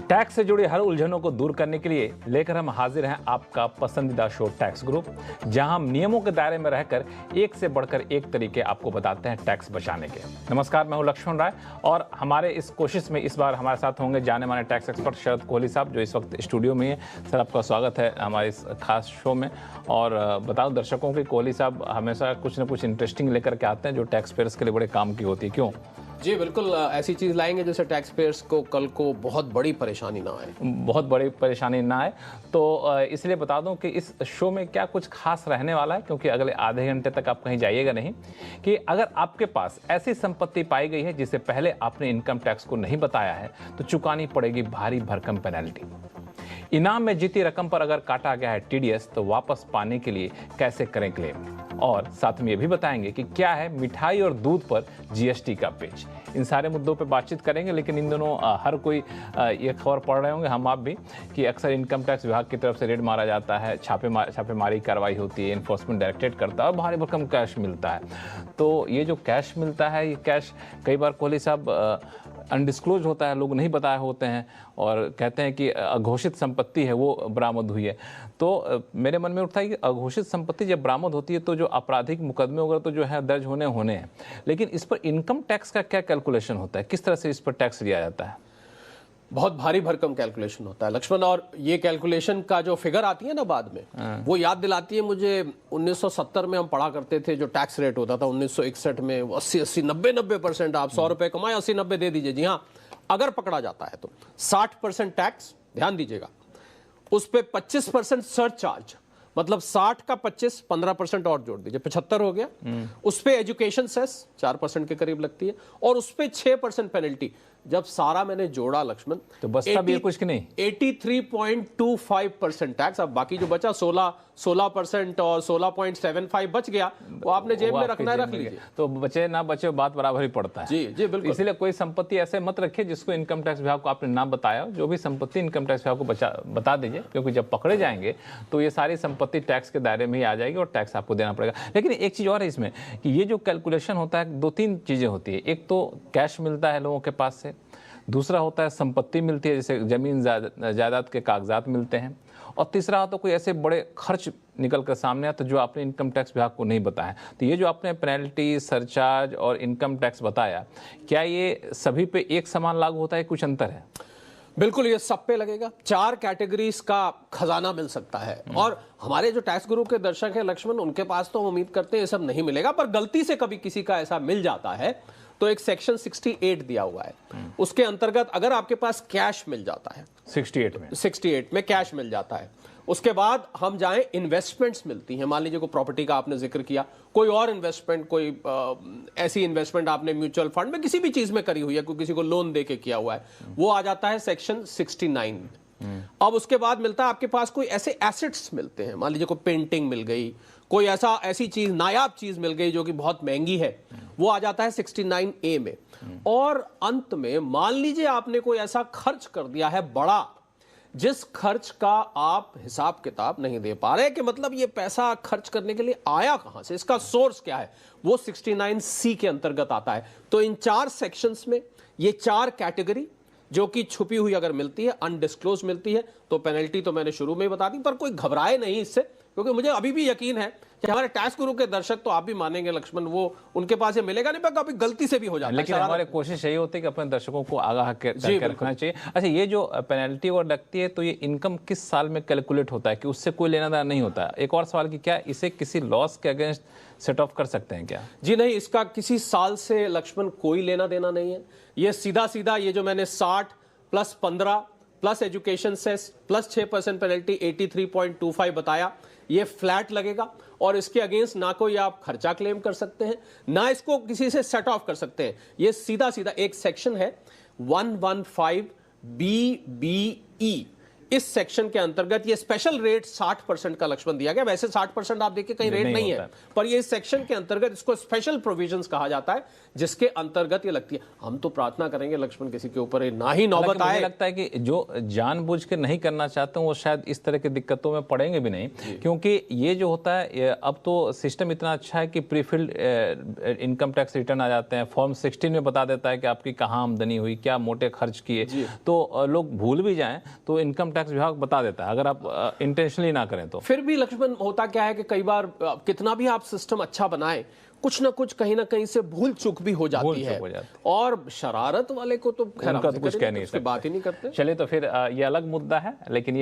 Tax से जुड़ी हर उलझनों को दूर करने के लिए लेकर हम हाजिर हैं आपका पसंदीदा शो टैक्स ग्रुप, जहां हम नियमों के दायरे में रहकर एक से बढ़कर एक तरीके आपको बताते हैं टैक्स बचाने के। नमस्कार, मैं हूं लक्ष्मण राय और हमारे इस कोशिश में इस बार हमारे साथ होंगे जाने माने टैक्स एक्सपर्ट शरद कोहली साहब, जो इस वक्त स्टूडियो में है। सर, आपका स्वागत है हमारे इस खास शो में। और बताओ दर्शकों कि कोहली साहब हमेशा कुछ ना कुछ इंटरेस्टिंग लेकर के आते हैं जो टैक्स पेयर्स के लिए बड़े काम की होती है, क्यों? जी बिल्कुल, ऐसी चीज़ लाएंगे जिससे टैक्स पेयर्स को कल को बहुत बड़ी परेशानी ना आए। बहुत बड़ी परेशानी ना आए। तो इसलिए बता दूं कि इस शो में क्या कुछ खास रहने वाला है, क्योंकि अगले आधे घंटे तक आप कहीं जाइएगा नहीं, कि अगर आपके पास ऐसी संपत्ति पाई गई है जिसे पहले आपने इनकम टैक्स को नहीं बताया है तो चुकानी पड़ेगी भारी भरकम पेनल्टी। इनाम में जीती रकम पर अगर काटा गया है टीडीएस तो वापस पाने के लिए कैसे करें क्लेम, और साथ में ये भी बताएंगे कि क्या है मिठाई और दूध पर जीएसटी का पेच। इन सारे मुद्दों पे बातचीत करेंगे। लेकिन इन दोनों हर कोई ये खबर पढ़ रहे होंगे, हम आप भी, कि अक्सर इनकम टैक्स विभाग की तरफ से रेड मारा जाता है, छापेमारी कार्रवाई होती है, इन्फोर्समेंट डायरेक्टरेट करता है और भारी भरकम कैश मिलता है। तो ये जो कैश मिलता है, ये कैश कई बार कोहली साहब अनडिस्क्लोज होता है, लोग नहीं बताए होते हैं और कहते हैं कि अघोषित संपत्ति है वो बरामद हुई है। तो मेरे मन में उठता है कि अघोषित संपत्ति जब बरामद होती है तो जो आपराधिक मुकदमे वगैरह तो जो है दर्ज होने हैं, लेकिन इस पर इनकम टैक्स का क्या कैलकुलेशन होता है, किस तरह से इस पर टैक्स लिया जाता है? बहुत भारी भरकम कैलकुलेशन होता है लक्ष्मण, और ये कैलकुलेशन का जो फिगर आती है ना बाद में, वो याद दिलाती है मुझे 1970 में हम पढ़ा करते थे जो टैक्स रेट होता था 1961 में, 80-80 90% आप 100 रुपए कमाए 80-90 दे दीजिए। जी हाँ, अगर पकड़ा जाता है तो 60% टैक्स, ध्यान दीजिएगा, उस पर 25% सरचार्ज, मतलब 60 का 25 15% और जोड़ दीजिए, 75 हो गया। उस पे एजुकेशन सेस 4% के करीब लगती है और उस पे 6% पेनल्टी। जब सारा मैंने जोड़ा लक्ष्मण तो बचता भी है कुछ कि नहीं? 83.25% टैक्स। अब बाकी जो बचा 16% और 16.75 बच गया, वो आपने जेब में रखना है, रख लीजिए। तो बचे ना बचे बात बराबर ही पड़ता है। जी जी बिल्कुल। इसलिए कोई संपत्ति ऐसे मत रखिए जिसको इनकम टैक्स विभाग को आपने ना बताया। जो भी संपत्ति इनकम टैक्स विभाग को बता दीजिए, क्योंकि जब पकड़े जाएंगे तो ये सारी संपत्ति टैक्स के दायरे में ही आ जाएगी और टैक्स आपको देना पड़ेगा। लेकिन एक चीज और है इसमें कि ये जो कैलकुलेशन होता है, 2-3 चीजें होती है। एक तो कैश मिलता है लोगों के पास से, दूसरा होता है संपत्ति मिलती है, जैसे जमीन जायदाद के कागजात मिलते हैं, और तीसरा होता है कोई ऐसे बड़े खर्च निकल कर सामने आते जो आपने इनकम टैक्स विभाग को नहीं बताया। तो ये जो आपने पेनल्टी, सरचार्ज और इनकम टैक्स बताया, क्या ये सभी पे एक समान लागू होता है, कुछ अंतर है? बिल्कुल, ये सब पे लगेगा। 4 कैटेगरीज का खजाना मिल सकता है और हमारे जो टैक्स ग्रुप के दर्शक हैं लक्ष्मण, उनके पास तो हम उम्मीद करते हैं ये सब नहीं मिलेगा, पर गलती से कभी किसी का ऐसा मिल जाता है तो एक सेक्शन 68 दिया हुआ है, उसके अंतर्गत अगर आपके पास कैश मिल जाता है, 68 में कैश मिल जाता है, उसके बाद हम जाएं इन्वेस्टमेंट्स मिलती हैं। मान लीजिए कोई प्रॉपर्टी का आपने जिक्र किया, कोई और इन्वेस्टमेंट, कोई ऐसी इन्वेस्टमेंट आपने म्यूचुअल फंड में किसी भी चीज में करी हुई है, कोई किसी को लोन दे के किया हुआ है, वो आ जाता है सेक्शन 69। अब उसके बाद मिलता है आपके पास कोई ऐसे एसेट्स मिलते हैं, मान लीजिए कोई पेंटिंग मिल गई, कोई ऐसी चीज, नायाब चीज मिल गई जो कि बहुत महंगी है, वो आ जाता है 69A में। और अंत में मान लीजिए आपने कोई ऐसा खर्च कर दिया है बड़ा, जिस खर्च का आप हिसाब किताब नहीं दे पा रहे, कि मतलब ये पैसा खर्च करने के लिए आया कहां से, इसका सोर्स क्या है, वो 69C के अंतर्गत आता है। तो इन 4 सेक्शंस में ये 4 कैटेगरी जो कि छुपी हुई अगर मिलती है, अनडिस्क्लोज मिलती है, तो पेनल्टी तो मैंने शुरू में ही बता दी, पर कोई घबराए नहीं इससे, क्योंकि मुझे अभी भी यकीन है कि हमारे टैक्स गुरु के दर्शक तो आप भी मानेंगे लक्ष्मण, वो उनके पास ये मिलेगा नहीं, पर कभी गलती से भी हो जाता है। लेकिन हमारी कोशिश यही होती है कि अपने दर्शकों को आगाह करके रखना चाहिए। अच्छा, ये जो पेनल्टी और लगती है, तो ये इनकम किस साल में कैलकुलेट होता है कि उससे कोई लेना देना नहीं होता? एक और सवाल कि क्या इसे किसी लॉस के अगेंस्ट सेट ऑफ कर सकते हैं क्या? जी नहीं, इसका किसी साल से लक्ष्मण कोई लेना देना नहीं है। ये सीधा सीधा ये जो मैंने 60 + 15 plus education cess plus 6% penalty 83.25 बताया, ये फ्लैट लगेगा और इसके अगेंस्ट ना कोई आप खर्चा क्लेम कर सकते हैं, ना इसको किसी से सेट ऑफ कर सकते हैं। ये सीधा सीधा एक सेक्शन है 115BBE, इस सेक्शन के अंतर्गत ये स्पेशल रेट 60% का लक्ष्मण दिया गया। वैसे 60% आप देखिए कहीं रेट नहीं है, पर ये इस सेक्शन के अंतर्गत इसको स्पेशल प्रोविजंस कहा जाता है, जिसके अंतर्गत ये लगती है। हम तो प्रार्थना करेंगे लक्ष्मण किसी के ऊपर ना ही नौबत आए। मुझे लगता है कि जो जानबूझ के नहीं करना चाहते हैं वो शायद इस तरह की दिक्कतों में पड़ेंगे भी नहीं, क्योंकि ये जो होता है अब तो सिस्टम इतना अच्छा है कि प्रीफिल्ड इनकम टैक्स रिटर्न आ जाते हैं, फॉर्म 16 में बता देता है कि आपकी कहाँ आमदनी हुई, क्या मोटे खर्च किए, तो लोग भूल भी जाएं तो इनकम टैक्स विभाग बता देता है, अगर आप इंटेंशनली ना करें तो। फिर भी लक्ष्मण होता क्या है कि कई बार कितना भी आप सिस्टम अच्छा बनाए, कुछ ना कुछ कहीं ना कहीं से भूल चूक भी हो जाती है, और शरारत वाले को तो खैर कुछ कह नहीं सकते, बात ही नहीं करते। चलिए तो फिर ये अलग मुद्दा है, लेकिन ये